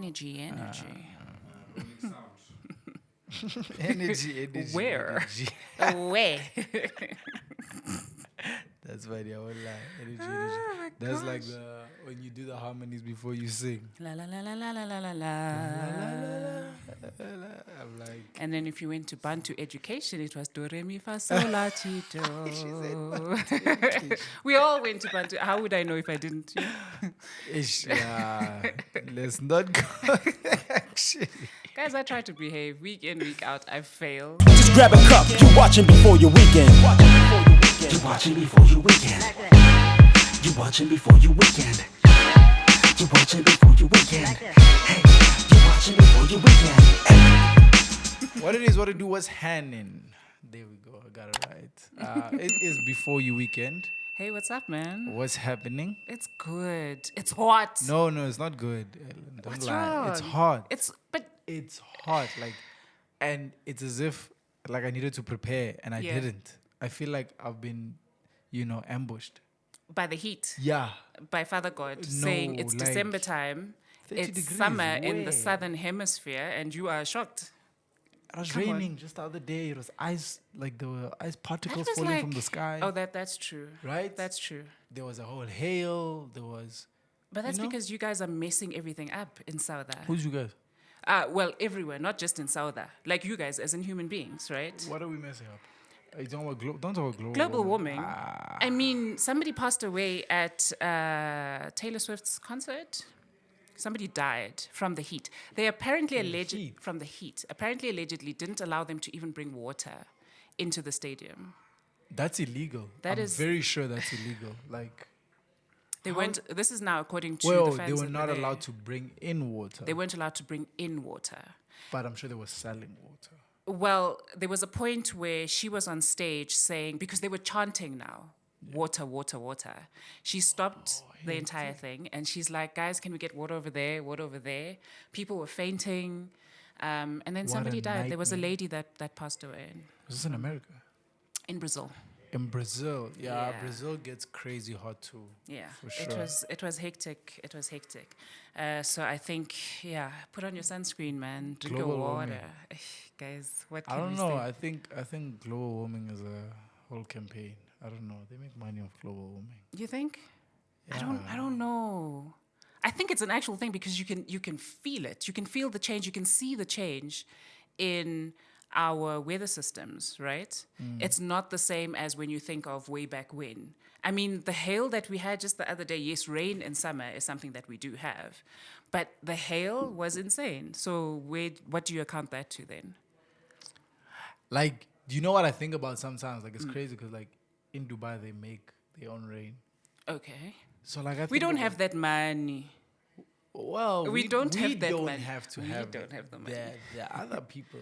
Energy. Energy. Where? Energy. Where? That's funny. I won't lie. Energy. Oh my That's like gosh. when you do the harmonies before you sing. La la la la la la la la la. I'm like, And then if you went to Bantu education, it was do re mi fa sol la ti do. We all went to Bantu. How would I know if I didn't? ish, yeah. Let's not go. Actually. Guys, I try to behave week in, week out. I fail. Just grab a cup, you're watching before your weekend. You're watching before your weekend. You're watching before your weekend. You're watching before your weekend. Hey, you're watching before your weekend. Hey. What it is, what it do, what's happening? There we go, I got it right. It is before your weekend. Hey, what's up, man? What's happening? It's good. It's hot. No, it's not good. Ellen, don't What's lie. wrong? It's hot. But It's hot. And it's as if I needed to prepare and I didn't. I feel like I've been, ambushed. by the heat, Yeah. by Father God, No, saying it's like December time, 30 it's degrees, summer in the where? southern hemisphere, and you are shocked. It was Come on. raining just the other day. It was ice, there were ice particles That was falling like- from the sky. Oh, that's true. Right? That's true. There was a whole hail. There was... But that's You know? because you guys are messing everything up in Souther. Who's you guys? Well, everywhere, not just in Souther. Like you guys, as in human beings, right? What are we messing up? Are you talking about don't talk about Global warming. Ah. I mean, somebody passed away at Taylor Swift's concert. Somebody died from the heat. They apparently heat? from the heat. Apparently, allegedly, didn't allow them to even bring water into the stadium. That's illegal. That I'm is- very sure that's illegal. They weren't. This is now according to Well, the fans. they were that not there. allowed to bring in water. They weren't allowed to bring in water. But I'm sure they were selling water. Well, there was a point where she was on stage saying, because they were chanting now, water, water, water. She stopped the entire thing and she's like, guys, can we get water over there, water over there? People were fainting. And then What somebody a died. There was a nightmare. lady that passed away Was this in America? in Brazil. In Brazil. Yeah, Yeah. Brazil gets crazy hot too. Yeah, For sure. it was hectic. It was hectic. So I think, put on your sunscreen, man. Drink your Global water, warming. guys. What I can don't we know. say? I think global warming is a whole campaign. I don't know. They make money off global warming. You think? I Yeah. don't know. I think it's an actual thing because you can feel it. You can feel the change. You can see the change in our weather systems, right? It's not the same as when you think of way back when. I mean, the hail that we had just the other day, yes, rain in summer is something that we do have, but the hail was insane. So what do you account that to then? Do you know what I think about sometimes? It's crazy because in Dubai they make their own rain. Okay. So I think We don't about- have that money. Well, we don't have that don't money. have to We have don't have the money. There are other people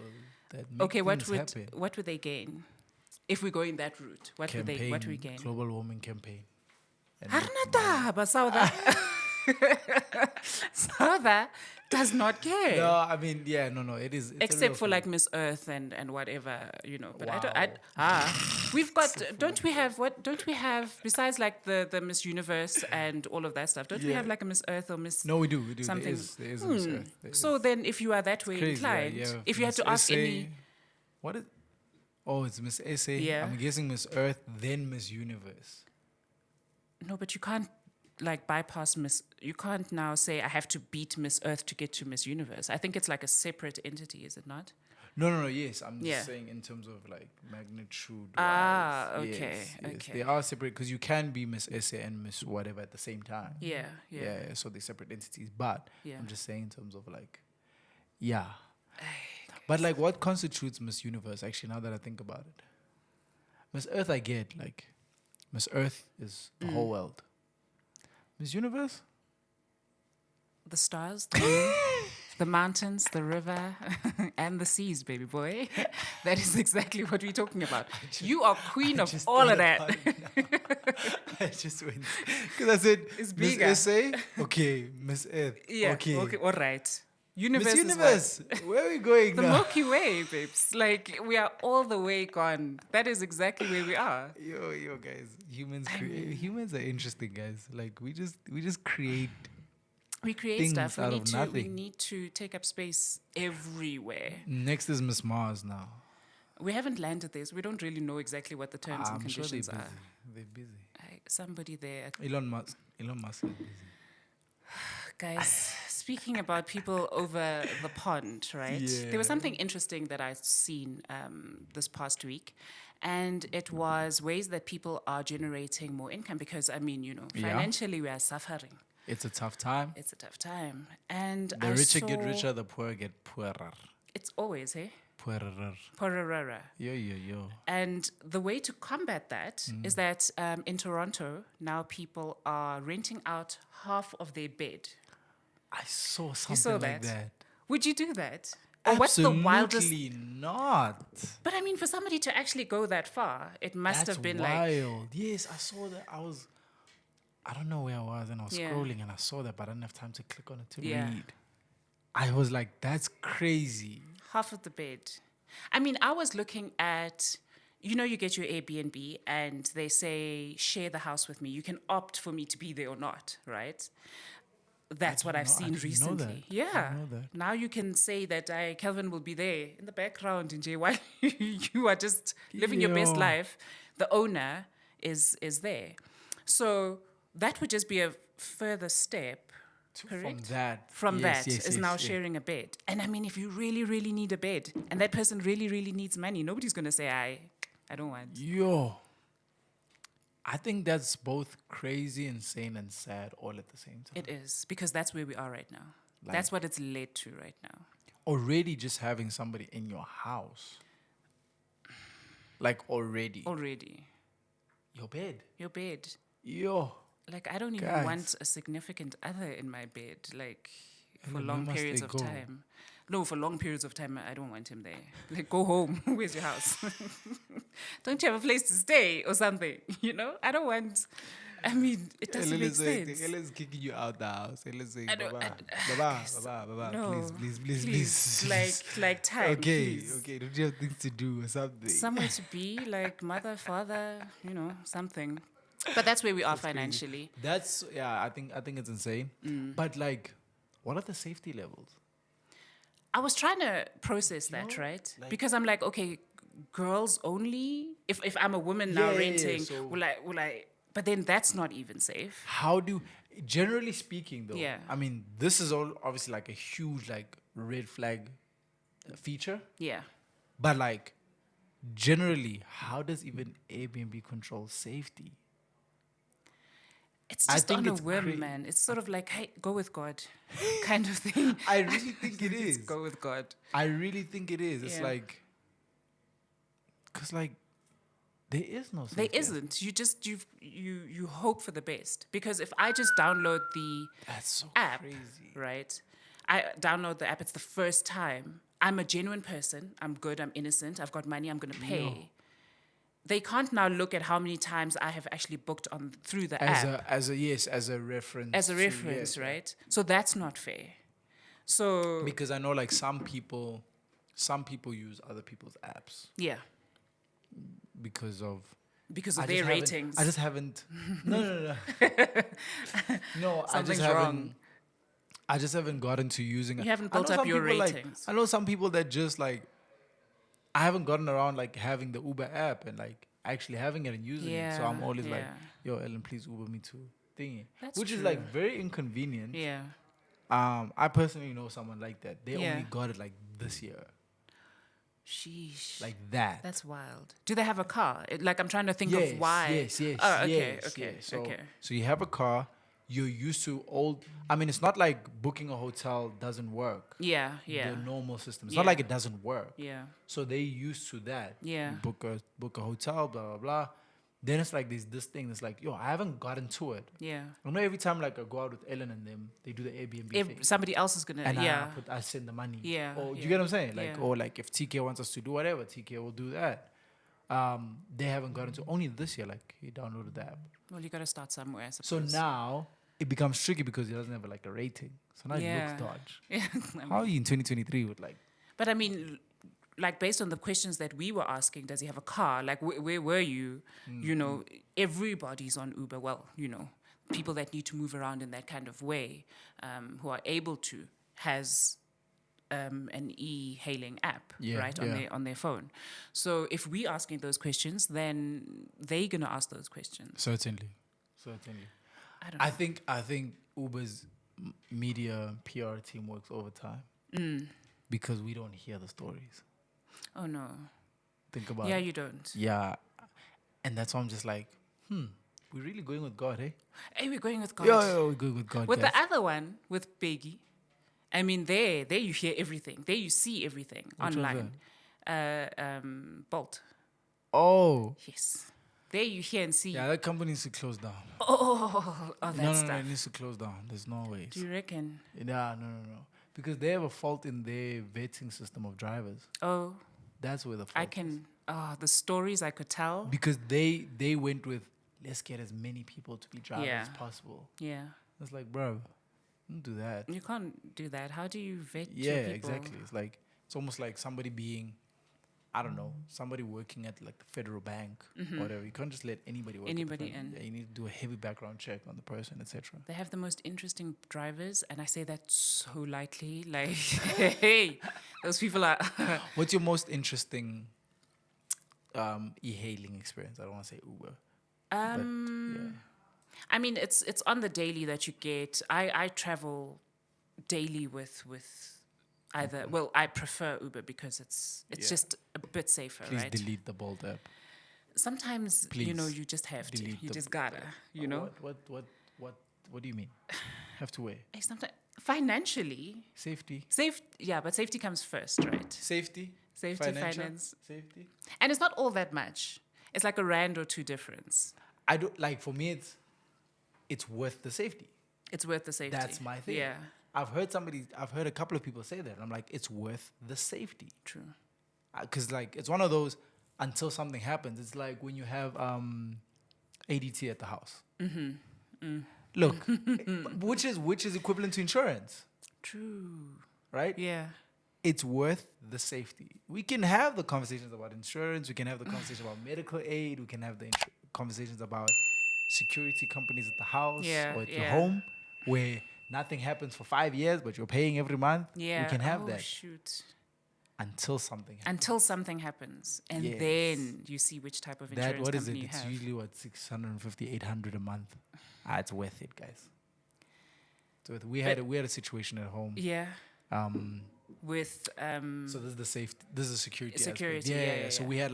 that make Okay, things happen. what would they gain if we go in that route? What would we gain? Global warming campaign. And Arnata, Sauda. Sauda does not care. no, I mean, no, it is. It's a Except real for thing. Miss Earth and whatever, But Wow. we've got. Don't we have what? Don't we have besides the Miss Universe and all of that stuff? Don't we Yeah. have a Miss Earth or Miss? No, we do. something. There is a Miss Earth. There So is. then, if you are that way Crazy, inclined, yeah. if you had Miss to ask SA, any, what is? Oh, it's Miss SA. Yeah. I'm guessing Miss Earth, then Miss Universe. no, but you can't bypass Miss. You can't now say I have to beat Miss Earth to get to Miss Universe. I think it's like a separate entity, is it not? No. Yes, I'm Yeah. just saying in terms of magnitude. Ah, wise. okay, Yes, okay. They are separate because you can be Miss SA and Miss whatever at the same time. Yeah. So they're separate entities. But Yeah. I'm just saying in terms of But what constitutes Miss Universe? Actually, now that I think about it, Miss Earth, I get Miss Earth is the whole world. Miss Universe. The stars, the moon, the mountains, the river, and the seas, baby boy. That is exactly what we're talking about. You are queen of all of that. I just went because I said It's Miss bigger. SA. Okay, Miss Earth. Yeah. Okay. All right. Universe. Miss is what? Universe. Where are we going The now? Milky Way, babes. We are all the way gone. That is exactly where we are. Yo, guys. Humans are interesting, guys. We just create We create things stuff. out of We nothing. need to take up space everywhere. Next is Miss Mars now. We haven't landed this. We don't really know exactly what the terms and I'm sure they're conditions busy. are. They're busy. Somebody there. Elon Musk is busy. Guys, speaking about people over the pond, right? Yeah. There was something interesting that I've seen this past week, and it was ways that people are generating more income because, I mean, Yeah. financially we are suffering. It's a tough time. It's a tough time. And The I richer get saw- richer, the poor get poorer. It's always, hey? Poorer. Pororora. Yo. And the way to combat that is that in Toronto, now people are renting out half of their bed. I saw something You saw like that? that. Would you do that? Or what's the wildest? Absolutely not. But I mean, for somebody to actually go that far, it must That's have been wild. Yes, I saw that. I don't know where I was, and I was Yeah. scrolling, and I saw that, but I didn't have time to click on it to Yeah. read. I was like, that's crazy. half of the bed. I mean, I was looking at, you get your Airbnb and they say, share the house with me. You can opt for me to be there or not, right? That's what I've know- I seen didn't know recently. that. I Yeah. didn't know that. Now you can say that Kelvin will be there in the background in while you are just living your best Yo. life. The owner is there. So that would just be a further step. Correct? From Yes, that yes, is yes, now yeah. sharing a bed. And I mean, if you really, really need a bed and that person really, really needs money, nobody's going to say, I don't want. Yo. I think that's both crazy, insane, and sad all at the same time. It is, because that's where we are right now. Like- That's what it's led to right now. Already just having somebody in your house. Like already. Already. Your bed. Your bed. Yo. Like, I don't even Guys. want a significant other in my bed, like, for Ellen, long where must periods they of go? time. No, for long periods of time, I don't want him there. Like, go home. Where's your house? Don't you have a place to stay or something? I don't want. I mean, it doesn't make sense. Ellen's kicking you out the house. Ellen's saying, I don't- Baba, No, please. like time. Okay, please. okay. Don't you have things to do or something? Somewhere to be, like mother, father, something. But that's where we are financially. That's I think it's insane. But like, what are the safety levels? I was trying to process that, right? like- Because I'm like, okay, girls only. If I'm a woman now Yeah, renting, so- will I? But then that's not even safe. How do, generally speaking, though? Yeah. I mean, this is all obviously like a huge like red flag feature. Yeah. But like, generally, how does even Airbnb control safety? It's I just think on a it's whim, man. It's sort of like, hey, go with God, kind of thing. I really think it is. Just go with God. I really think it is. It's Yeah. like, because like, there is no There safety. isn't. You just you hope for the best. Because if I just download the That's so app, crazy. right? I download the app. It's the first time. I'm a genuine person. I'm good. I'm innocent. I've got money. I'm going to pay. They can't now look at how many times I have actually booked through the app As a reference. as a to- reference, yes, right? So that's not fair. So Because I know like some people use other people's apps yeah, because of because I of just their haven't- ratings. I just haven't. No. No, Something's I just haven't. wrong. I just haven't gotten to using it. You haven't I know built up some your people, like- ratings. I know some people that just like. I haven't gotten around like having the Uber app and like actually having it and using it. So I'm Yeah, always like, yeah. yo, Ellen, please Uber me to thingy. That's Which is true. like very inconvenient. Yeah. I personally know someone like that. They Yeah. only got it like this year. Sheesh. Like that. That's wild. Do they have a car? Like, I'm trying to think Yes, of why. Yes. Oh, okay, yes, okay, yes. So, okay. so you have a car. You're used to old. I mean, it's not like booking a hotel doesn't work. Yeah, yeah, The normal system. It's Yeah. not like it doesn't work. yeah. So they used to that. Yeah. You book a hotel, blah blah blah. Then it's like there's this thing that's like, yo, I haven't gotten to it. Yeah. I know every time like I go out with Ellen and them, they do the Airbnb If thing. somebody else is gonna, And yeah, I send the money. Yeah, Or do yeah, you get what I'm saying? Like, yeah. or like if TK wants us to do whatever, TK will do that. They haven't gotten to only this year. Like he downloaded the app. well, you gotta start somewhere. I So suppose. now it becomes tricky because he doesn't have like a rating. So now it Yeah. looks dodge. Yeah. How are you in 2023 with like? But I mean, like based on the questions that we were asking, does he have a car? Like, where were you? Mm-hmm. You know, everybody's on Uber. Well, people that need to move around in that kind of way, who are able to, has an e-hailing app, Yeah, right, yeah. on their phone. So if we're asking those questions, then they're gonna ask those questions. Certainly. I don't know. I think Uber's media PR team works overtime because we don't hear the stories. Oh no. Think about Yeah, it. you don't. Yeah, and that's why I'm just like, we're really going with God, eh? Hey, we're going with God. Yeah, we're going with God, With guys. the other one, with Biggie, I mean, there you hear everything. There you see everything Which one's online. Bolt. Oh, Yes. There you hear and see. yeah, that company needs to close down. Oh, that No, stuff. it needs to close down. There's no ways. Do you reckon? Yeah, no. Because they have a fault in their vetting system of drivers. Oh, That's where the fault I can. Oh, the stories I could tell. because they went with, let's get as many people to be drivers Yeah. as possible. Yeah. It's like, bro, don't do that. You can't do that. How do you vet Yeah, your people? exactly. It's like, it's almost like somebody being, I don't know, somebody working at like the federal bank or whatever. You can't just let anybody work. Anybody at the in. Yeah, you need to do a heavy background check on the person, etc. They have the most interesting drivers, and I say that so lightly. Like, hey, those people are. What's your most interesting e-hailing experience? I don't want to say Uber. But yeah. I mean, it's on the daily that you get. I travel daily with either. Well, I prefer Uber because it's Yeah. just a bit safer, Please right? delete the Bolt app. Sometimes you know you just have to. delete You the- just gotta. You know. What do you mean? Have to wear Hey, sometimes financially safety. Yeah, but safety comes first, right? Safety. Safety, Financial finance, safety. and it's not all that much. It's like a rand or two difference. I don't like. For me, it's worth the safety. It's worth the safety. That's my thing. Yeah, I've heard a couple of people say that. And I'm like, it's worth the safety. true. Because like it's one of those until something happens. It's like when you have ADT at the house. Look, which is equivalent to insurance, True. right? Yeah. It's worth the safety. We can have the conversations about insurance. We can have the conversation about medical aid. We can have the conversations about security companies at the house Yeah, or at your yeah. home, where nothing happens for 5 years, but you're paying every month. Yeah. We can have oh, that shoot. until something happens. Until something happens, and Yes. then you see which type of insurance That what is company it? you It's have. usually what 650, 800 a month. It's worth it, guys. It's worth it. We had a situation at home. Yeah. Um, With so this is the safety. This is the security. aspect. Security, yeah. So we had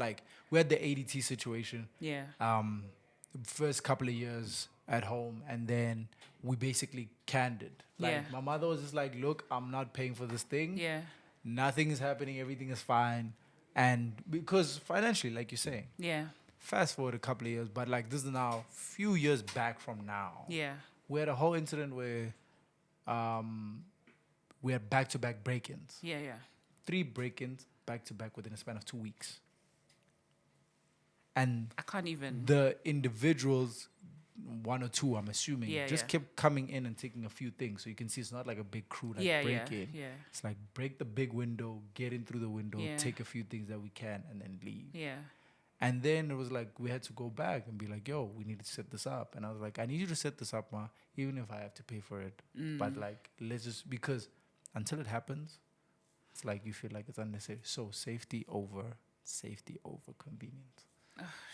the ADT situation. yeah. First couple of years at home, and then we basically canned it. Like Yeah. my mother was just like, "Look, I'm not paying for this thing. Yeah. Nothing is happening. Everything is fine." And because financially, like you're saying, Yeah. fast forward a couple of years, but like this is now few years back from now. Yeah. We had a whole incident where we had back-to-back break-ins. Yeah. Yeah. 3 break-ins back-to-back within a span of 2 weeks. And I can't even. the individuals, 1 or 2, I'm assuming, Yeah, just yeah. kept coming in and taking a few things. So you can see it's not like a big crew like Yeah. break Yeah. in. Yeah. It's like break the big window, get in through the window, Yeah. take a few things that we can, and then leave. Yeah. And then it was like we had to go back and be like, yo, we need to set this up. And I was like, I need you to set this up, ma, even if I have to pay for it. But like, let's just, because until it happens, it's like you feel like it's unnecessary. So safety over convenience.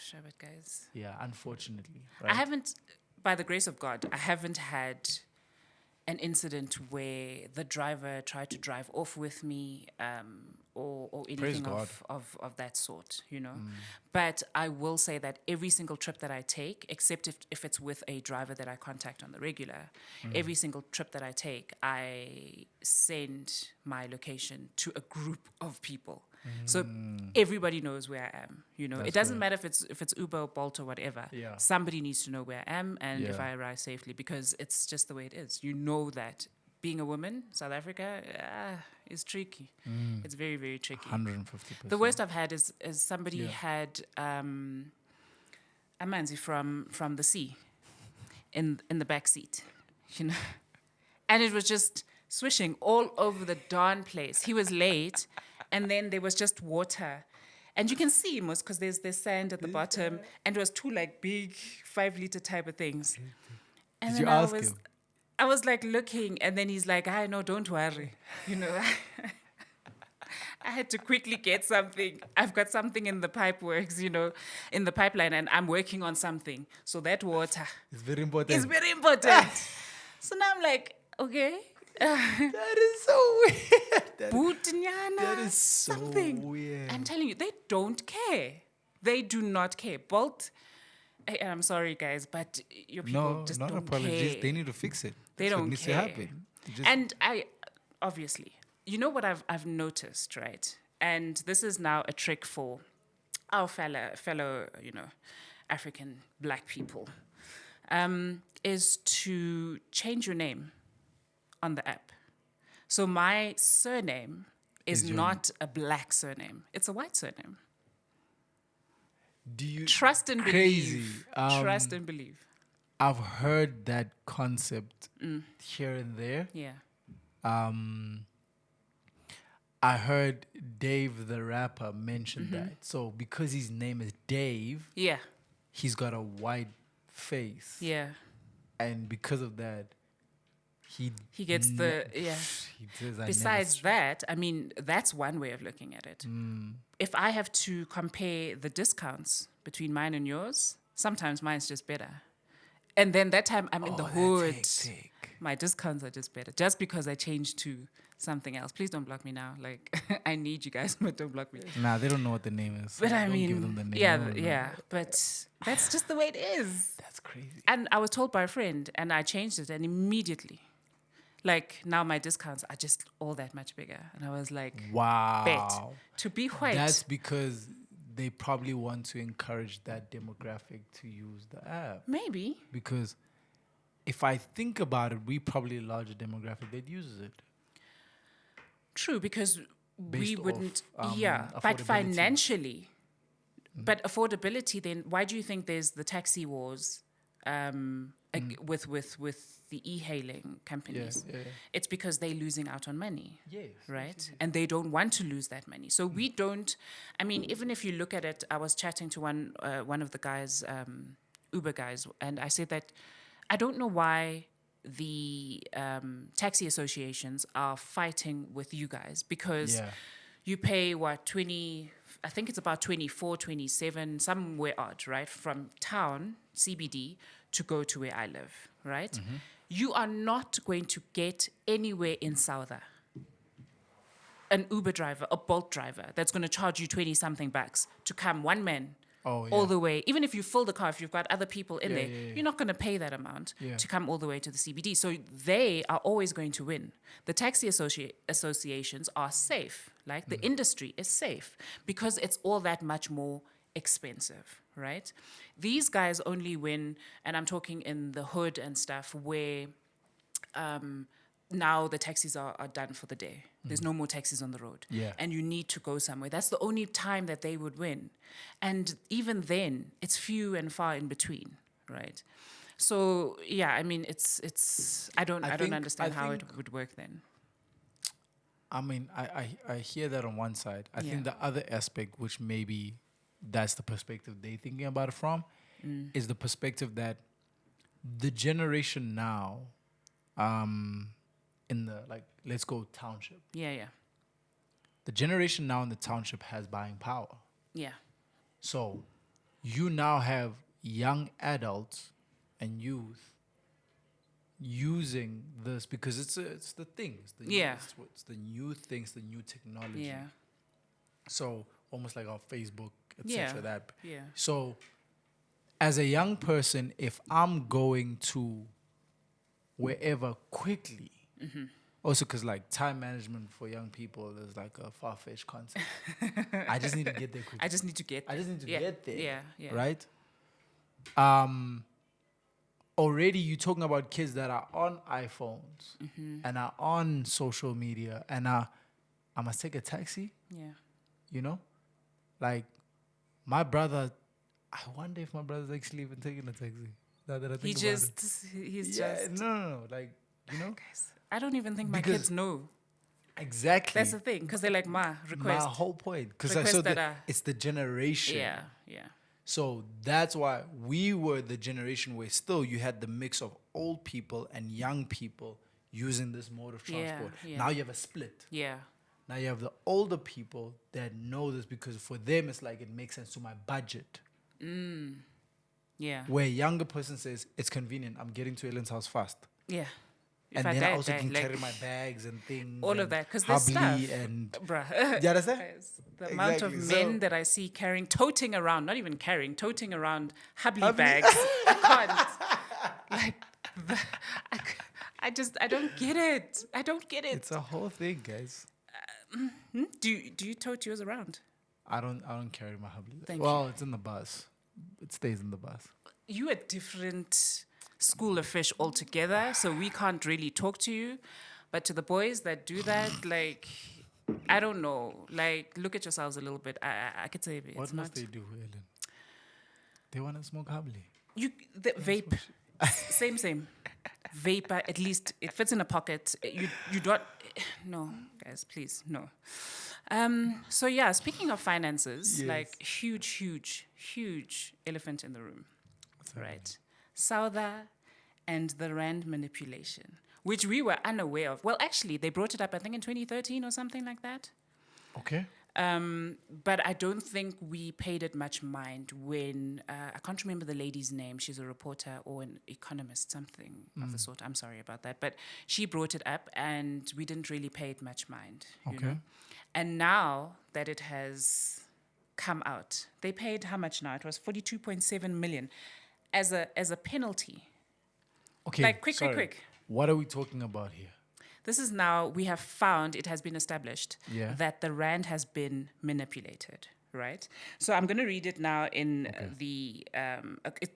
Shabbat, guys. Yeah, unfortunately. I Right? haven't, by the grace of God, I haven't had an incident where the driver tried to drive off with me or anything God. of that sort, you know. But I will say that every single trip that I take, except if it's with a driver that I contact on the regular, every single trip that I take, I send my location to a group of people. So everybody knows where I am, you know. That's it doesn't good. matter if it's Uber or Bolt or whatever. Yeah. Somebody needs to know where I am and if Yeah. I arrive safely, because it's just the way it is. You know that being a woman, South Africa, is tricky. It's very, very tricky. 150%. The worst I've had is somebody Yeah. had a manzi from the sea in the back seat, you know, and it was just swishing all over the darn place. He was late, and then there was just water, and you can see most because there's sand at the bottom, and it was 2 like big 5-liter type of things. And Did you then ask him? I was like looking, and then he's like, "I know, don't worry." You know, I had to quickly get something. I've got something in the pipe works, you know, in the pipeline, and I'm working on something. So that water It's very important. is very important. So now I'm like, okay, That is so weird. That is so something. weird. I'm telling you, they don't care. They do not care. Bolt. I'm sorry, guys, but your people No, just not don't apologies. care. They need to fix it. They That's what don't needs care. to happen. You just- And I, obviously, you know what I've noticed, right? And this is now a trick for our fellow, you know, African black people, is to change your name on the app. So my surname is Is your- not a black surname; it's a white surname. Do you Trust and crazy? believe. Trust and believe. I've heard that concept here and there. Yeah. I heard Dave the rapper mention that. So because his name is Dave, Yeah. he's got a white face. Yeah. And because of that, he gets the yeah. He says, I Besides that, I mean, that's one way of looking at it. If I have to compare the discounts between mine and yours, sometimes mine's just better. And then that time I'm in the hood. My discounts are just better. Just because I changed to something else. Please don't block me now. Like, I need you guys, but don't block me. Nah, they don't know what the name is. But I Don't mean, give them the name. yeah, They don't know. yeah. But that's just the way it is. That's crazy. And I was told by a friend, and I changed it, and immediately, like, now my discounts are just all that much bigger. And I was like, Wow. bet. To be white. That's because they probably want to encourage that demographic to use the app. Maybe. Because if I think about it, we probably a larger demographic that uses it. True, because we Based wouldn't, off, yeah. But affordability. financially, but affordability, then why do you think there's the taxi wars with the e-hailing companies? Yeah. It's because they're losing out on money. Yes. Right? And they don't want to lose that money. So we don't, I mean, even if you look at it, I was chatting to one of the guys, Uber guys, and I said that I don't know why the taxi associations are fighting with you guys because Yeah. you pay what, 20, I think it's about 24, 27, somewhere odd, right? From town, CBD, to go to where I live, right? You are not going to get anywhere in Souther an Uber driver, a Bolt driver that's going to charge you 20 something bucks to come one man Oh, yeah. all the way. Even if you fill the car, if you've got other people in Yeah, there, yeah. you're not going to pay that amount Yeah. to come all the way to the CBD. So they are always going to win. The taxi associations are safe. Like the industry is safe because it's all that much more expensive, right? These guys only win, and I'm talking in the hood and stuff where now the taxis are done for the day. There's no more taxis on the road. Yeah. And you need to go somewhere. That's the only time that they would win. And even then, it's few and far in between, right? So yeah, I mean, it's I don't understand how it would work then. I mean, I hear that on one side. I Yeah. think the other aspect, which maybe that's the perspective they're thinking about it from, is the perspective that the generation now, in the, like, let's go township. Yeah. The generation now in the township has buying power. Yeah. So you now have young adults and youth using this because it's the thing. It's the Yeah. it's the new things, the new technology. Yeah. So almost like our Facebook, Yeah. etc. That. Yeah. So as a young person, if I'm going to wherever quickly, also because like time management for young people is like a far-fetched concept. I just need to get there quickly. I just need to get I just need to get there. Yeah. Right? Already you're talking about kids that are on iPhones and are on social media and I must take a taxi, Yeah. you know? Like my brother, I wonder if my brother's actually even taking a taxi. Now that I think about it. He's Yeah, just no. Like, you know? I don't even think my Because- kids know. Exactly. That's the thing, because they're like, ma, request. My whole point. Because Request so that it's the generation. Yeah. So that's why we were the generation where still you had the mix of old people and young people using this mode of Yeah, transport. yeah. Now you have a split. Yeah. Now you have the older people that know this because for them it's like it makes sense to my budget. Yeah. Where a younger person says it's convenient, I'm getting to Ellen's house fast. Yeah. If And I then I die, also die, can like, carry my bags and things. all of and that, because there's stuff. hubbly and Bruh. you understand? Guys, the amount of Exactly. men So- that I see carrying, toting around, not even carrying, toting around hubbly Hubbly. bags. I can't. Like, I don't get it. I don't get it. It's a whole thing, guys. Do you tote yours around? I don't carry my hubbly. Thank well, it's in the bus. It stays in the bus. You a different school of fish altogether, so we can't really talk to you. But to the boys that do that, like, I don't know. Like, look at yourselves a little bit. I could say it's What not. must they do, Ellen? They want to smoke hubbly. The vape, same. Vapor, at least it fits in a pocket. You don't. No, guys, please, no. So yeah, speaking of finances, Yes. like huge elephant in the room, right? Souther and the rand manipulation, which we were unaware of. Well, actually, they brought it up, I think, in 2013 or something like that. Okay. But I don't think we paid it much mind when I can't remember the lady's name. She's a reporter or an economist, something of the sort. I'm sorry about that, but she brought it up, and we didn't really pay it much mind. You Okay. know? And now that it has come out, they paid how much now? It was 42.7 million as a penalty. Okay. Like, quick. What are we talking about here? This is now, we have found, it has been established Yeah. that the rand has been manipulated, right? So I'm going to read it now in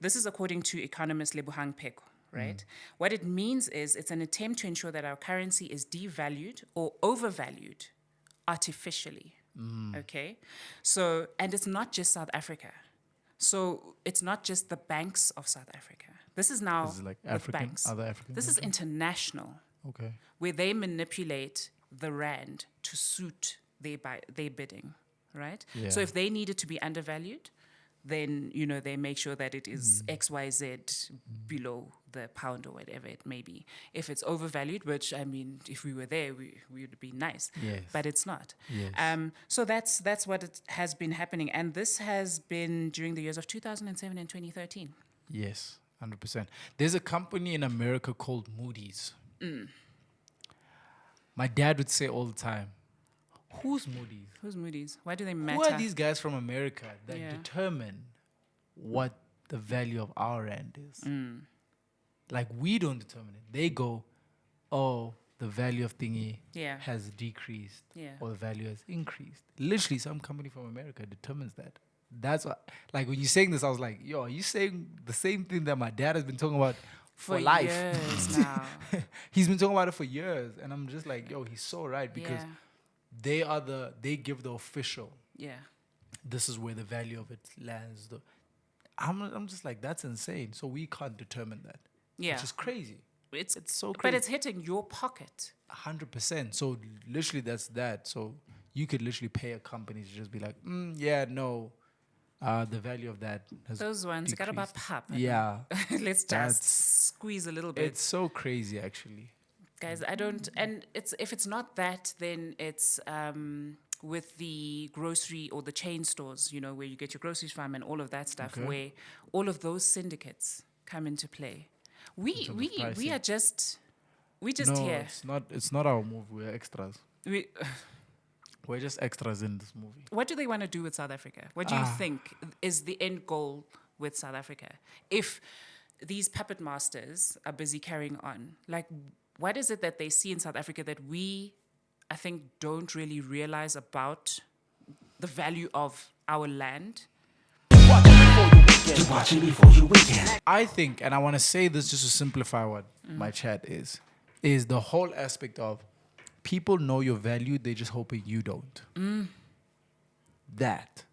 this is according to economist Lebohang Pheko, right? What it means is it's an attempt to ensure that our currency is devalued or overvalued artificially, okay? So, and it's not just South Africa. So it's not just the banks of South Africa. This is now This is like with African, banks. other African This is countries? international, Okay. where they manipulate the rand to suit their bidding, right? Yeah. So if they need it to be undervalued, then they make sure that it is XYZ below the pound or whatever it may be. If it's overvalued, which I mean, if we were there, we would be nice. Yes. But it's not. Yes. So that's what it has been happening, and this has been during the years of 2007 and 2013. Yes, 100%. There's a company in America called Moody's. My dad would say all the time, who's Moody's? Who's Moody's? Why do they matter? Who are these guys from America that Yeah. determine what the value of our rand is? Like, we don't determine it. They go, oh, the value of thingy Yeah. has decreased Yeah. or the value has increased. Literally, some company from America determines that. That's what, like, when you're saying this, I was like, yo, are you saying the same thing that my dad has been talking about for life? years now. He's been talking about it for years. And I'm just like, yo, he's so right, because Yeah. they give the official, Yeah. this is where the value of it lands. I'm just like, that's insane. So we can't determine that. Yeah. Which is crazy. It's so But crazy. it's hitting your pocket. 100%. So literally that's that. So you could literally pay a company to just be like, yeah, no, the value of that has Those ones, you got about decreased. pop. Yeah. Let's just That's- squeeze a little bit. It's so crazy, actually. Guys, I don't, and if it's not that, then it's with the grocery or the chain stores, where you get your groceries from and all of that stuff, Okay. where all of those syndicates come into play. We terms of we pricing. are just No, here. it's not our movie. We're extras. We, We're just extras in this movie. what do they want to do with South Africa? What do you think is the end goal with South Africa? If these puppet masters are busy carrying on, like, what is it that they see in South Africa that we, I think, don't really realize about the value of our land? You're watching before you weekend. I think, and I want to say this just to simplify what my chat is the whole aspect of people know your value, they're just hoping you don't. That.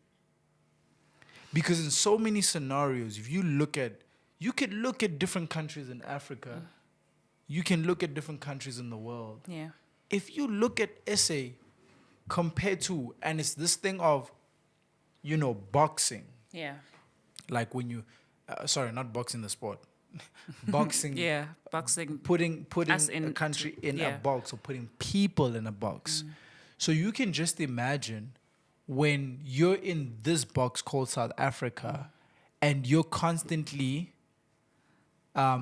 Because in so many scenarios, if you could look at different countries in Africa, you can look at different countries in the world. Yeah. If you look at SA compared to, and it's this thing of, boxing. Yeah. like when you, sorry, not boxing the sport, boxing, Yeah, boxing. putting Us a in country to- in a yeah. box or putting people in a box. So you can just imagine when you're in this box called South Africa and you're constantly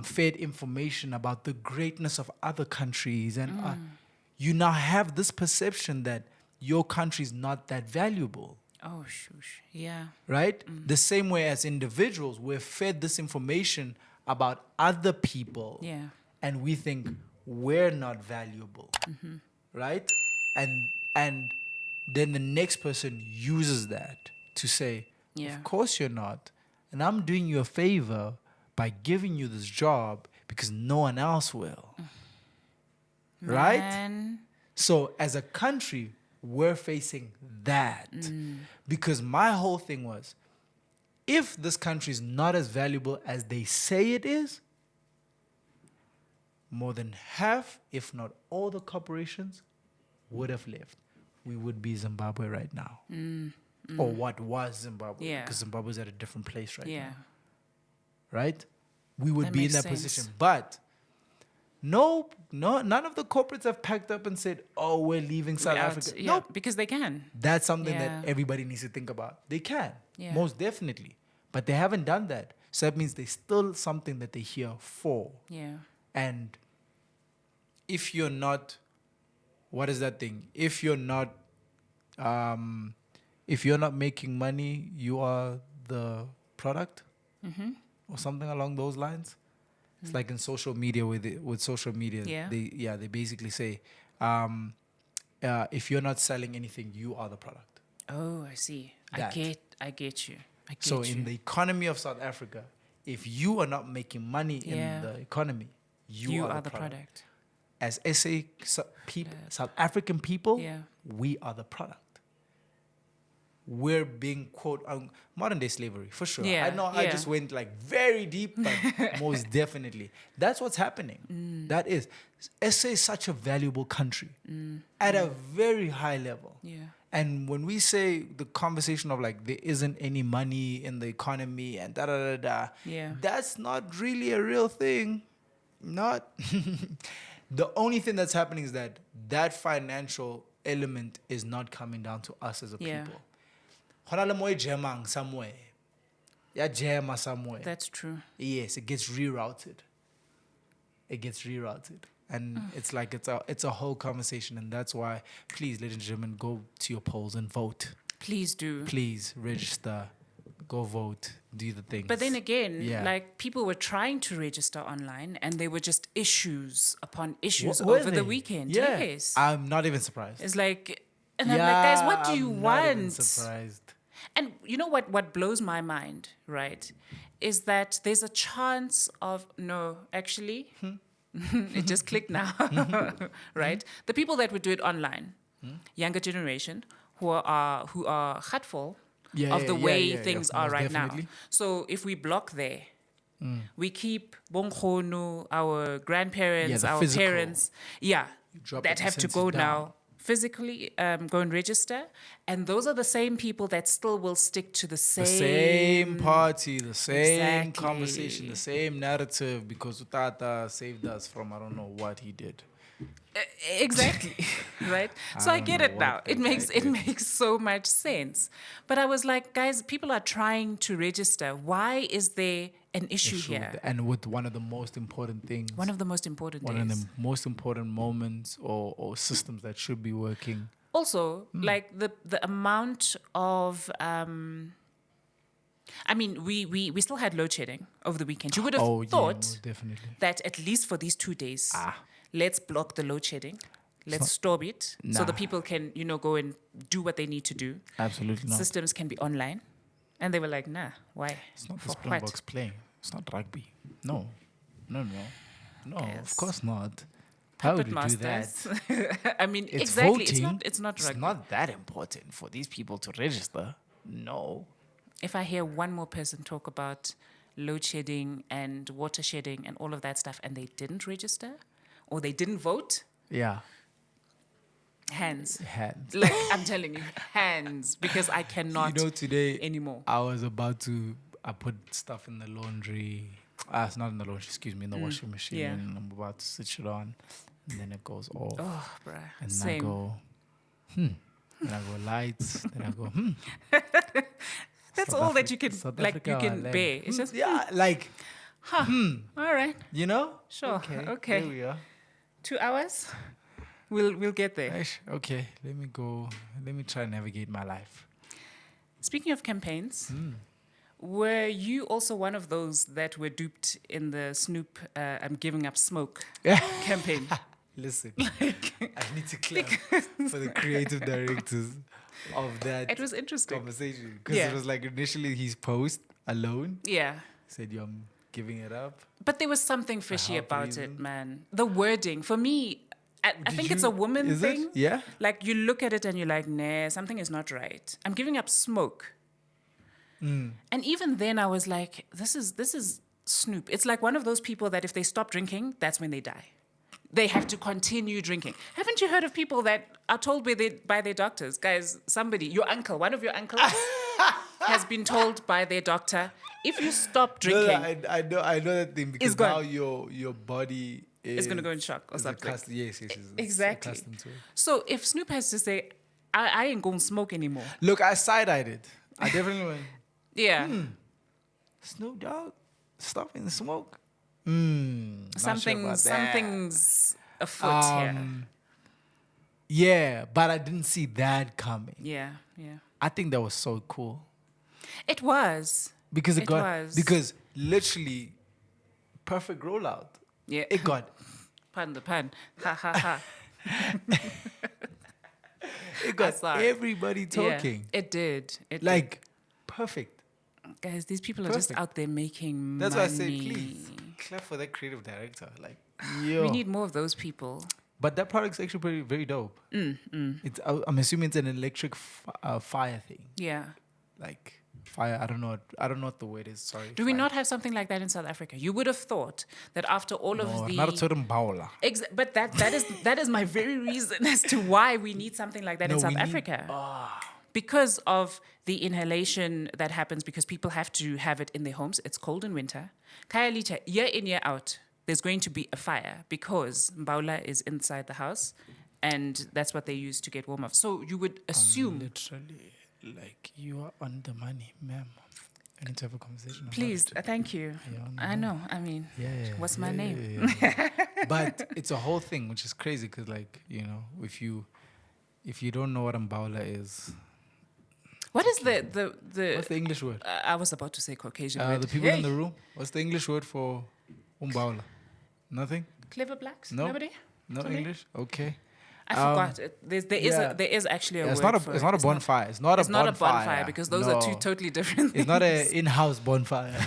fed information about the greatness of other countries, and you now have this perception that your country is not that valuable, Oh, shush. Yeah. right? The same way as individuals, we're fed this information about other people, Yeah. and we think we're not valuable, right? And then the next person uses that to say, Yeah. of course you're not, and I'm doing you a favor by giving you this job because no one else will, right? Man. So as a country, we're facing that because my whole thing was, if this country is not as valuable as they say it is, more than half, if not all the corporations would have left. We would be Zimbabwe right now. Or what was Zimbabwe. Yeah. Because Zimbabwe's at a different place right Yeah. now. Right? We would That be in makes that sense. position. But no, none of the corporates have packed up and said, oh, we're leaving South Out- Africa. Yeah, Nope. because they can. That's something Yeah. that everybody needs to think about. They can, Yeah. most definitely. But they haven't done that. So that means there's still something that they're here for. Yeah. And if you're not, what is that thing? If you're not making money, you are the product, or something along those lines. It's like in social media with social media. Yeah. They basically say, if you're not selling anything, you are the product. Oh, I see. That. I get you. I get So you. in the economy of South Africa, if you are not making money Yeah. in the economy, you are the product. As South African people, Yeah. we are the product. We're being quote modern day slavery for sure. Yeah, I know I yeah. just went like very deep, but most definitely that's what's happening. That is, SA is such a valuable country at a very high level. Yeah. And when we say the conversation of like there isn't any money in the economy and da da da da, Yeah. that's not really a real thing. Not the only thing that's happening is that financial element is not coming down to us as a Yeah. people. Hona le mo e jemang somewhere. Ya jema somewhere. That's true. Yes, it gets rerouted. And it's like it's a whole conversation, and that's why, please, ladies and gentlemen, go to your polls and vote. Please do. Please register, go vote, do the things. But then again, Yeah. like people were trying to register online and there were just issues upon issues Were over they? the weekend. Yeah. Yes. I'm not even surprised. It's like, and I'm like, guys, what do you I'm not even want? surprised. And you know what blows my mind, right? Is that there's a chance of, no, actually, it just clicked now, right? The people that would do it online, younger generation, who are hurtful of the way things are most right definitely. now. So if we block there, we keep Bongkhonu, our grandparents, the our physical. parents, drop that the have to percentage go down. now physically go and register, and those are the same people that still will stick to the The same party, the same Exactly. conversation, the same narrative, because Utata saved us from I don't know what he did. Exactly. Right? So I don't get know it now. what It that makes guy it did. makes so much sense. But I was like, guys, people are trying to register. Why is there an issue here? And with one of the most important things, One of the most important one of days. the most important moments or systems that should be working. Also, like the amount of I mean, we still had load shedding over the weekend. You would have Yeah, thought most definitely. that at least for these 2 days, let's block the load shedding. Let's stop it so the Nah. people can, go and do what they need to do. Absolutely not. Systems can be online. And they were like, nah, why? It's not the For what? Springboks playing. It's not rugby. No, Yes. of course not. How would Puppet you do that? masters. I mean, It's exactly. voting. It's not It's rugby. not that important for these people to register. No. If I hear one more person talk about load shedding and water shedding and all of that stuff, and they didn't register or they didn't vote, Yeah. hands. Hands. Like I'm telling you, hands, because I cannot Today anymore. I was about to I put stuff in the laundry. It's not in the laundry, excuse me, in the washing machine. Yeah. And I'm about to switch it on. And then it goes off. Oh, bruh. And then Same. I go, Then I go lights. Then I go, That's South all that Afri- you can, South like, you Africa, can like, bear. It's just, yeah, like, all right. you know? Sure. Okay. There we are. 2 hours? We'll get there. Aish, okay, let me go. Let me try and navigate my life. Speaking of campaigns, were you also one of those that were duped in the Snoop I'm giving up smoke campaign? Listen, I need to clap for the creative directors of that It was interesting. conversation. Because Yeah. it was like initially his post alone Yeah. said, yo, I'm giving it up. But there was something fishy health about reasons. it, man. The wording, for me, I Did think it's you- a woman is it? thing. Yeah? Like, you look at it and you're like, nah, something is not right. I'm giving up smoke. And even then, I was like, this is Snoop. It's like one of those people that if they stop drinking, that's when they die. They have to continue drinking. Haven't you heard of people that are told by their doctors, guys, your uncle, one of your uncles has been told by their doctor, if you stop drinking, I know that thing because gone. now your body is it's going to go in shock or is something. yes, it's Exactly. accustomed to it. So if Snoop has to say, I ain't going to smoke anymore. Look, I side-eyed it. I definitely went, Yeah. Snoop Dogg, stopping the smoke. Something's afoot here. Yeah, but I didn't see that coming. Yeah. I think that was so cool It was. because It was. because literally perfect rollout. Yeah. It got Pardon the pun. Ha ha ha. saw it. everybody talking. Yeah, it did. It Like perfect. did. Guys, these people are just perfect. out there making That's money. why I say please clap for that creative director. Like yo. We need more of those people. But that product's actually very dope. It's I'm assuming it's an electric fire thing. Yeah. Like fire. I don't know what the word is. Sorry. Do we fire. not have something like that in South Africa? You would have thought that after all of No, the not a certain baula. But that is my very reason as to why we need something like that in No, South we need- Africa. Because of the inhalation that happens because people have to have it in their homes. It's cold in winter. Kaya licha, year in, year out, there's going to be a fire because Mbaula is inside the house and that's what they use to get warm up. So you would assume, Literally, like you are on the money, ma'am. I need to have a conversation. about please, it. thank you. Yeah, I know. I mean, Yeah. what's my name? Yeah. But it's a whole thing, which is crazy because, like, you know, if you don't know what Mbaula is, What is the what's the English word? I was about to say Caucasian word. The people in Hey, the room. What's the English word for Mbaula? Nothing. clever blacks? No. Nobody? No Something? English. Okay. I forgot. yeah. There is actually a Yeah, word it's not a for it's it. not a bonfire. It's not a bonfire because those are two No. totally different things. It's not an in-house bonfire.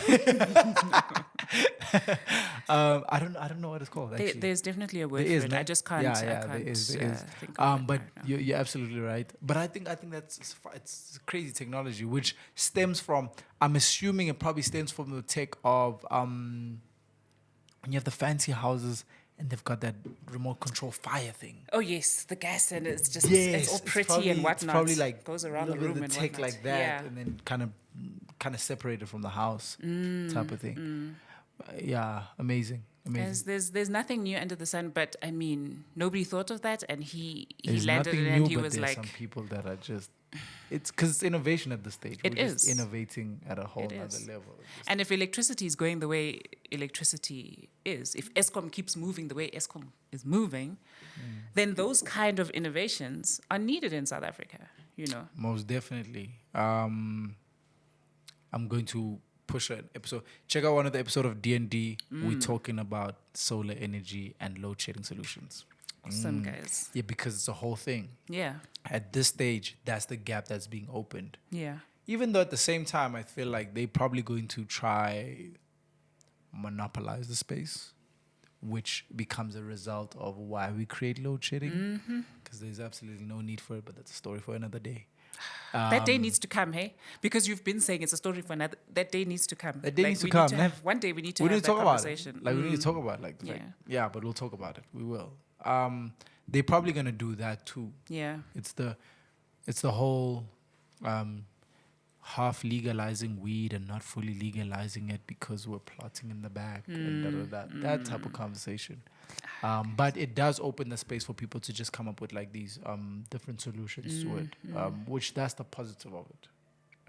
I don't know what it's called. Actually. There's definitely a word There is, for it. no? I just can't. Yeah, I there can't, is. There is. think of it But right now. you're absolutely right. But I think it's crazy technology, which stems from. I'm assuming it probably stems from the tech of when you have the fancy houses and they've got that remote control fire thing. Oh yes, the gas and it's just Yes, it's all pretty probably, and whatnot. It's probably like goes around a the little room bit and of tech whatnot. like that, Yeah. and then kind of separated from the house type of thing. Yeah, amazing. Guys, there's nothing new under the sun, but I mean, nobody thought of that, and he There's landed nothing it, new, and he but was there's like, some people that are just. It's because it's innovation at this stage. It We're just is. innovating at a whole It other is. level. Just- and if electricity is going the way electricity is, if ESCOM keeps moving the way ESCOM is moving, then those kind of innovations are needed in South Africa. You know, Most definitely. I'm going to push an episode. Check out one of the episode of D&D. We're talking about solar energy and load shedding solutions. some guys. Yeah, because it's a whole thing. Yeah, At this stage, that's the gap that's being opened. yeah. Even though at the same time, I feel like they're probably going to try monopolize the space, which becomes a result of why we create load shedding. Because there's absolutely no need for it, but that's a story for another day. That day needs to come, hey? Because you've been saying it's a story for another. That day needs to come. That day needs to we come. Need to have, one day we need to We have need to that talk about it. conversation. Like we need to talk about it. Like the Yeah. fact, yeah, but we'll talk about it. We will. They're probably gonna do that too. Yeah. It's the whole half legalizing weed and not fully legalizing it because we're plotting in the back and that type of conversation. But it does open the space for people to just come up with like these different solutions to it, which that's the positive of it.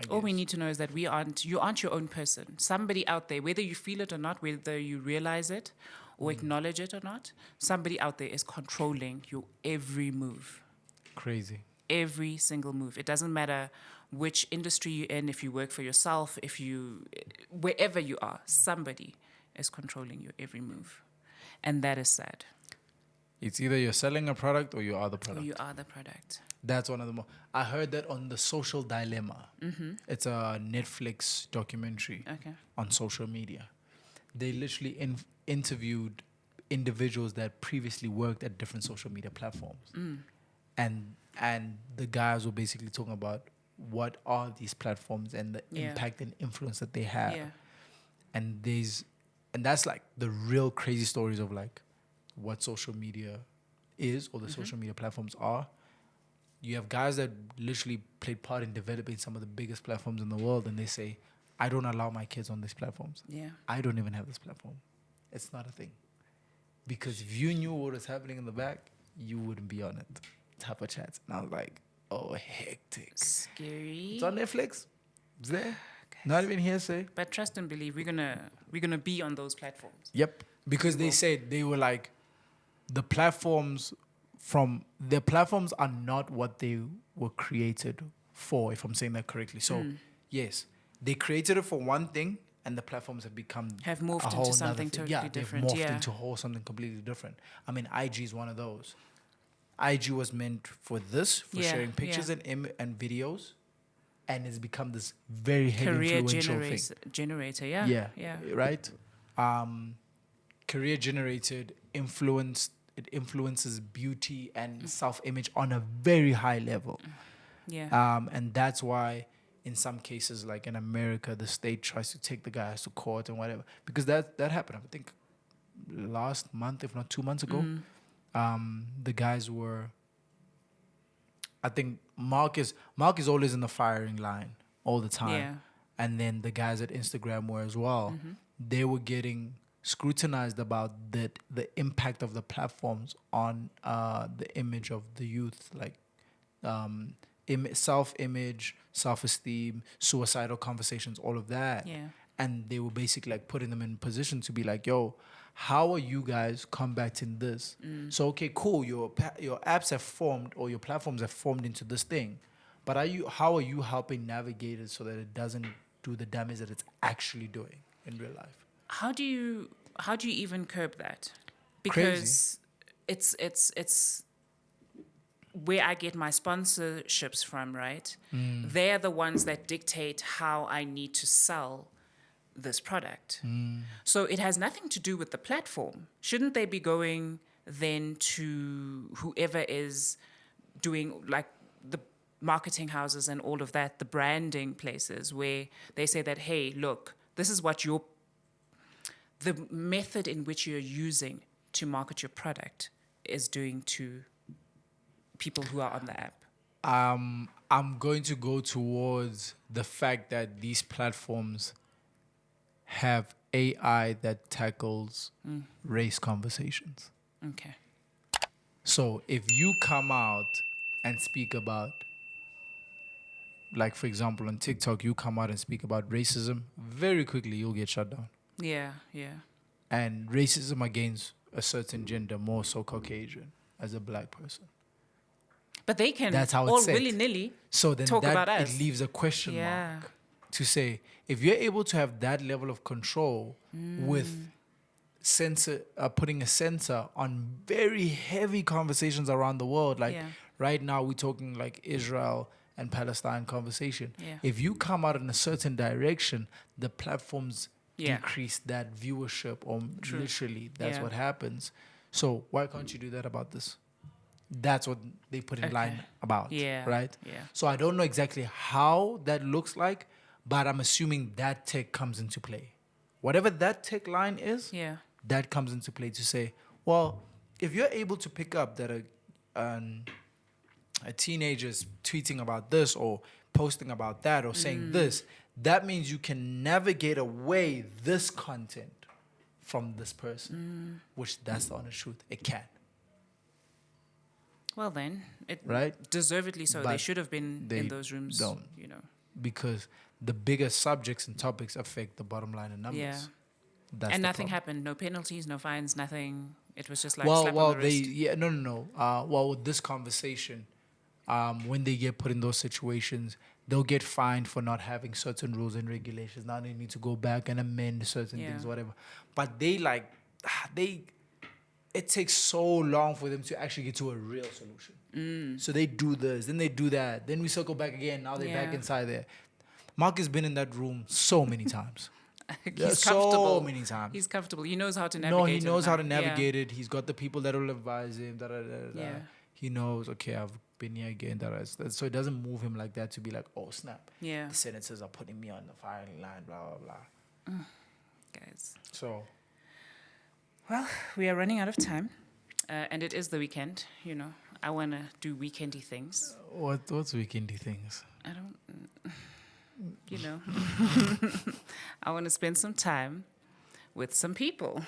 All we need to know is that you aren't your own person. Somebody out there, whether you feel it or not, whether you realize it or acknowledge it or not, somebody out there is controlling your every move. Crazy. Every single move. It doesn't matter which industry you're in, if you work for yourself, wherever you are, somebody is controlling your every move. And that is sad. It's either you're selling a product or you are the Or product. you are the product. That's one of the more. I heard that on The Social Dilemma. It's a Netflix documentary on social media. They literally interviewed individuals that previously worked at different social media platforms. And the guys were basically talking about what are these platforms and the impact and influence that they have. Yeah. And that's like the real crazy stories of like what social media is or the social media platforms are. You have guys that literally played part in developing some of the biggest platforms in the world, and they say, I don't allow my kids on these platforms. Yeah. I don't even have this platform. It's not a thing. Because if you knew what was happening in the back, you wouldn't be on it. Type of chats. And I was like, oh, hectic. Scary. It's on Netflix. It's there. Not even hearsay. But trust and believe, we're gonna be on those platforms. Yep. Because they said they were like, the platforms are not what they were created for, if I'm saying that correctly. So, yes, they created it for one thing, and the platforms have morphed a whole into something nother thing. totally different. They've morphed into something completely different. I mean, IG is one of those. IG was meant for sharing pictures and videos, and it's become this very heavy Career influential thing. generator, yeah. Right? Career generated, it influences beauty and self-image on a very high level. Yeah. And that's why in some cases, like in America, the state tries to take the guys to court and whatever. Because that happened, I think, last month, if not 2 months ago. The guys were... I think Mark is always in the firing line all the time. Yeah. And then the guys at Instagram were as well. They were getting scrutinized about the impact of the platforms on the image of the youth, like self-image, self-esteem, suicidal conversations, all of that. Yeah. And they were basically like putting them in position to be like, yo, how are you guys combating this? So, okay, cool, your apps have formed or your platforms have formed into this thing, but how are you helping navigate it so that it doesn't do the damage that it's actually doing in real life? How do you even curb that? Because it's where I get my sponsorships from, right? They're the ones that dictate how I need to sell this product. So it has nothing to do with the platform. Shouldn't they be going then to whoever is doing like the marketing houses and all of that, the branding places where they say that, hey, look, this is what the method in which you're using to market your product is doing to people who are on the app? I'm going to go towards the fact that these platforms have AI that tackles race conversations. Okay. So if you come out and speak about, like for example on TikTok, you come out and speak about racism, very quickly you'll get shut down. Yeah. And racism against a certain gender, more so Caucasian, as a black person. But they can That's how all it's set. willy-nilly So then talk about us. it leaves a question mark to say, if you're able to have that level of control with putting a censor on very heavy conversations around the world, like right now we're talking like Israel and Palestine conversation. Yeah. If you come out in a certain direction, the platforms decrease that viewership, or literally that's what happens. So why can't you do that about this? That's what they put in line about, right? Yeah. So I don't know exactly how that looks like, but I'm assuming that tech comes into play. Whatever that tech line is, that comes into play to say, well, if you're able to pick up that a teenager's tweeting about this or posting about that or saying this, that means you can navigate away this content from this person, which that's the honest truth. It can. Well, then, Right? deservedly so. They But should have been they in those rooms. don't. You know. Because the bigger subjects and topics affect the bottom line and numbers. Yeah. That's And the nothing problem. happened. No penalties, no fines, nothing. It was just like slap on the wrist. No. Well, with this conversation, when they get put in those situations, they'll get fined for not having certain rules and regulations. Now they need to go back and amend certain things, Yeah. whatever. But it takes so long for them to actually get to a real solution. So they do this, then they do that, then we circle back again. Now they're back Yeah. inside there. Mark has been in that room so many times. He's so comfortable. many times. He's comfortable. He knows how to navigate. No, he it knows now. how to navigate it. He's got the people that will advise him. Yeah. He knows, okay, I've been here again. So it doesn't move him like that to be like, oh, snap. Yeah. The senators are putting me on the firing line, blah, blah, blah. Guys. So, Well, we are running out of time. And it is the weekend, you know. I want to do weekendy things. what's weekendy things? I don't, you know. I want to spend some time with some people.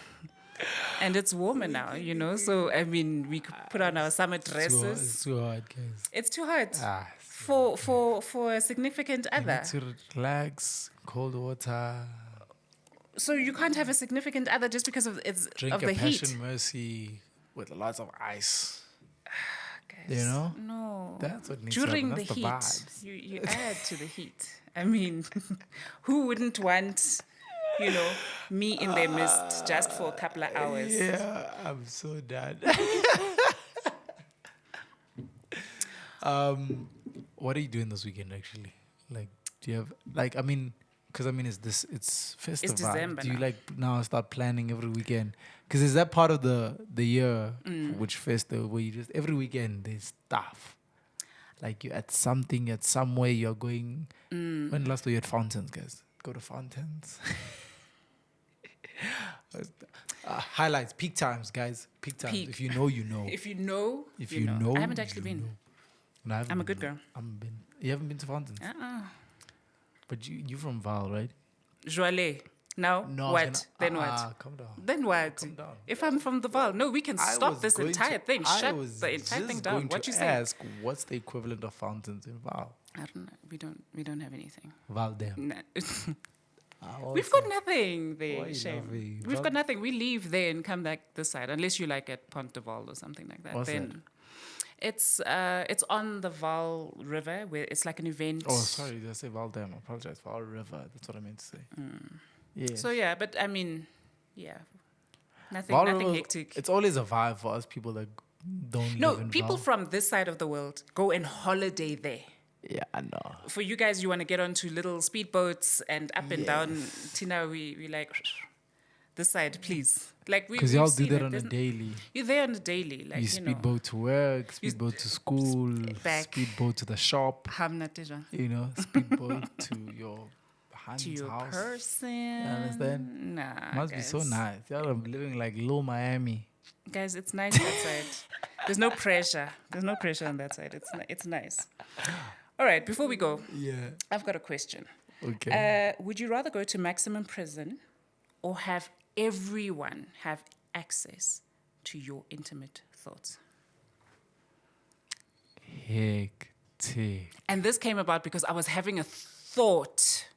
And it's warmer now, you know. So, I mean, we could put on our summer dresses. It's too hard, guys. It's too hot Ah, for a significant you other. need to relax, cold water, So you can't have a significant other just because of drink of a the passion heat. mercy with lots of ice. Guys, You know? No. That's what needs to During happen. the That's heat, the vibes. you add to the heat. I mean, who wouldn't want, you know, me in their midst just for a couple of hours? Yeah, I'm so done. What are you doing this weekend actually? Like, do you have it's festive. It's December Do you now. like now start planning every weekend? Because is that part of the year which festive where you just every weekend there's stuff. Like you at something at somewhere you're going. When last were you at Fountains, guys? Go to Fountains. Highlights, peak times, guys. Peak times. Peak. If you know, you know. If you know, If you you know, I haven't actually you been. know. No, I haven't I'm a been. good girl. I haven't been. You haven't been to Fountains? But you from Val, right? Joale. Now, No, I was what? gonna- Then what? Calm down. Then what? Calm down. If I'm from the Val, no, we can I stop was this going entire to- thing. I Shut was the entire just thing down. going What to you say? ask, what's the equivalent of Fountains in Val? I don't know. We don't have anything. Val Dam. Nah. Ah, We've got nothing there. Why Shame. nothing? We've Val- got nothing. We leave there and come back this side, unless you like at Pont de Val or something like that. What's then it's on the Val River where it's like an event. Oh, sorry, did I say Val Dam? I apologize. Val River. That's what I meant to say. Yeah. So yeah, but I mean, yeah, nothing Val nothing River, hectic. it's always a vibe for us people that don't No, live in people Val. from this side of the world go and holiday there. Yeah, I know. For you guys, you want to get onto little speedboats and up and down. Tina, we like this side, please. Like we Because we've y'all do seen that it. on a There's- daily. You're there on a daily, like You you know. speedboat to work, speedboat to school, back. speedboat to the shop, Hamna teja. you know, speedboat to your Hans To your house. person. understand? Nah. Must be so guys. nice. Y'all are living like low Miami. Guys, it's nice that side. There's no pressure. There's no pressure on that side. It's nice. All right, before we go, Yeah. I've got a question. Okay. Would you rather go to maximum prison or have everyone have access to your intimate thoughts? Hectic. And this came about because I was having a thought.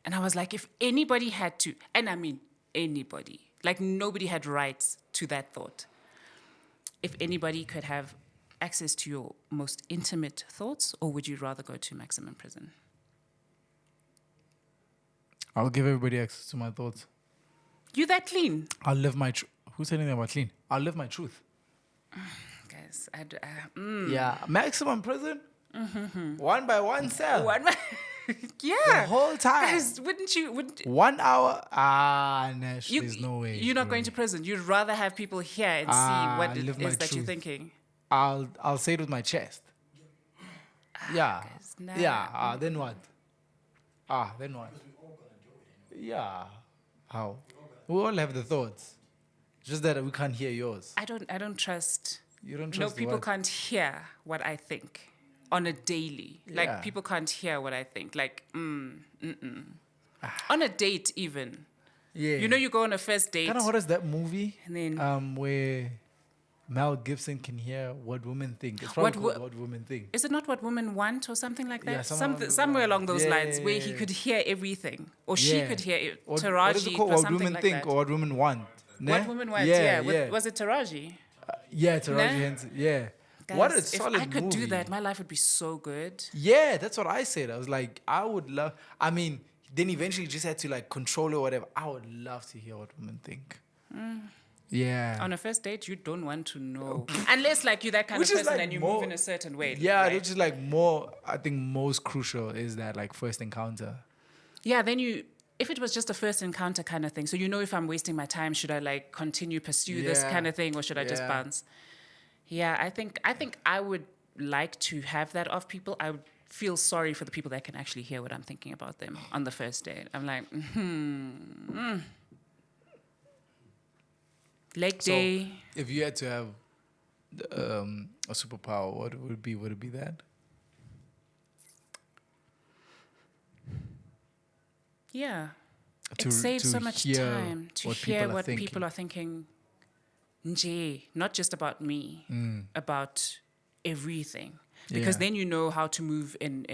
And I was like, if anybody had to, and I mean anybody, like nobody had rights to that thought. If anybody could have access to your most intimate thoughts, or would you rather go to maximum prison? I'll give everybody access to my thoughts. You that clean? I'll live my truth. Who's saying anything about clean? I'll live my truth. Guys, Yeah. Maximum prison. One by one cell. What? Yeah. The whole time. Guys, wouldn't 1 hour. Nash, there's no way. You're not bro. going to prison. You'd rather have people here and see what it live my is that you're truth. thinking. I'll say it with my chest. Yeah. guys, nah. Yeah. Then what? Then what? Yeah. How? We all have the thoughts. Just that we can't hear yours. I don't trust You don't No, trust people what? can't hear what I think on a daily. Yeah. Like, people can't hear what I think. Like, on a date, even. Yeah. You know, you go on a first date. Kind of what is that movie? And then- Where Mel Gibson can hear what women think. It's What probably wo- called What Women Think. Is it not What Women Want or something like that? Yeah, Somewhere along those Yeah, lines, yeah, where yeah, he yeah. could hear everything, or she Yeah. could hear it. What is it Taraji called? or What something Women like Think that. or What Women Want. What Ne? Women Want? Yeah, Yeah. yeah. Was it Taraji? Yeah, Taraji Ne? Henson. Yeah. Guys, What a if solid I could do movie. that, my life would be so good. Yeah, that's what I said. I was like, I would love. I mean, then eventually you just had to like control it or whatever. I would love to hear what women think. Yeah. On a first date, you don't want to know. Unless, like, you're that kind Which of is, person like, and you more- move in a certain way. Yeah, right? which is like more. I think most crucial is that like first encounter. Yeah, then if it was just a first encounter kind of thing, so you know if I'm wasting my time, should I like continue pursue this Yeah. kind of thing, or should I just Yeah. bounce? Yeah, I think I would like to have that of people. I would feel sorry for the people that can actually hear what I'm thinking about them on the first date. I'm like, leg So, day. if you had to have a superpower, what would it be? Would it be that? Yeah. To- It saves to so much hear time to what hear people are what thinking. people are thinking. Nje, not just about me, about everything. Because Yeah. then you know how to move in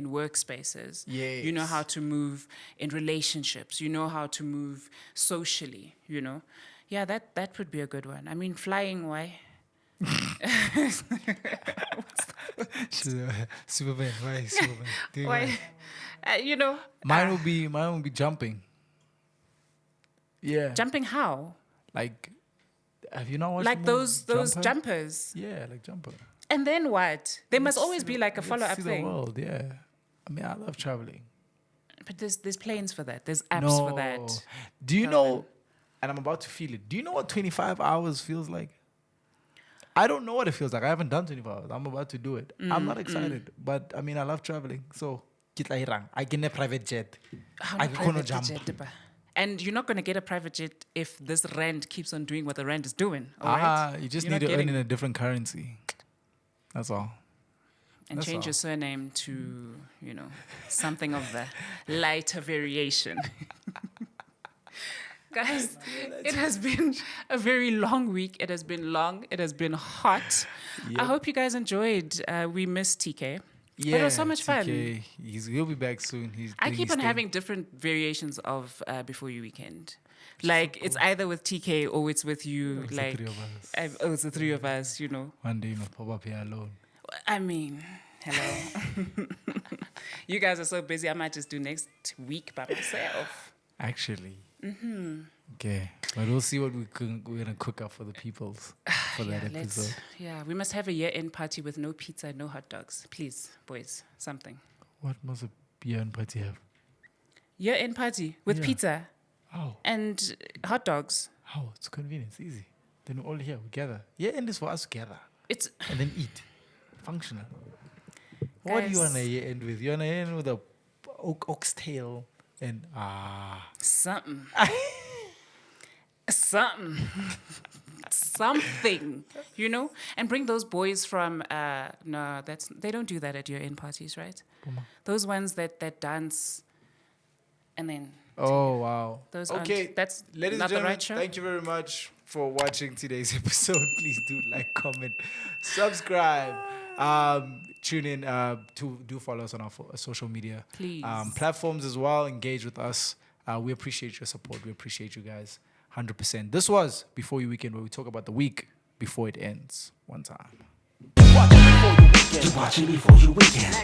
workspaces. You know Yes. how to move in relationships. You know how to move socially, you know. Yeah, that would be a good one. I mean, flying, why? Superman, why Superman? Doing Why? what? You know, Mine would be jumping. Yeah. jumping how? Like, have you not watched Like the movie those Jumper? jumpers. Yeah, like Jumper. And then what? There must Let's always see be the- like a let's follow-up see thing. The world, yeah. I mean, I love traveling. But there's planes for that. There's apps for that. Do you Calvin. know? And I'm about to feel it. Do you know what 25 hours feels like? I don't know what it feels like. I haven't done 25 hours. I'm about to do it. I'm not excited, but I mean, I love traveling. So, kitla hirang. I get a private jet. How I na can private jump. jet, ba? And you're not going to get a private jet if this rand keeps on doing what the rand is doing. All right? You just You're need not to earn getting- in a different currency. That's all. and that's change all. your surname to, something of the lighter variation. Guys, it has been a very long week. It has been long. It has been hot. I Yep. hope you guys enjoyed. We missed TK. But it was so much fun. TK, he'll be back soon. I doing keep his on thing. having different variations of Before You Weekend. Like, it's either with TK or it's with you. It's the like, three of us. it's the three of us, One day you must pop up here alone. I mean, hello. You guys are so busy. I might just do next week by myself. Actually. Okay. But we'll see what we're going to cook up for the peoples for that episode. We must have a year-end party with no pizza and no hot dogs. Please, boys, something. What must a beer and party have? Year-end party with Yeah. pizza How? and hot dogs. How? It's convenient. It's easy. Then we're all here together. Yeah, and this for us together. It's And then eat. Functional. What do you Guys. want to end with? You want to end with a oxtail and something. Something. Something, and bring those boys from no, they don't do that at your end parties, right? Those ones that dance and then Oh wow. those Okay, aren't, that's ladies not and the gentlemen, right show. thank you very much for watching today's episode. Please do like, comment, subscribe. Tune in to do follow us on our social media Please. platforms as well. Engage with us. We appreciate your support. We appreciate you guys 100%. This was Before You Weekend, where we talk about the week before it ends. One time. You watching before you weekend.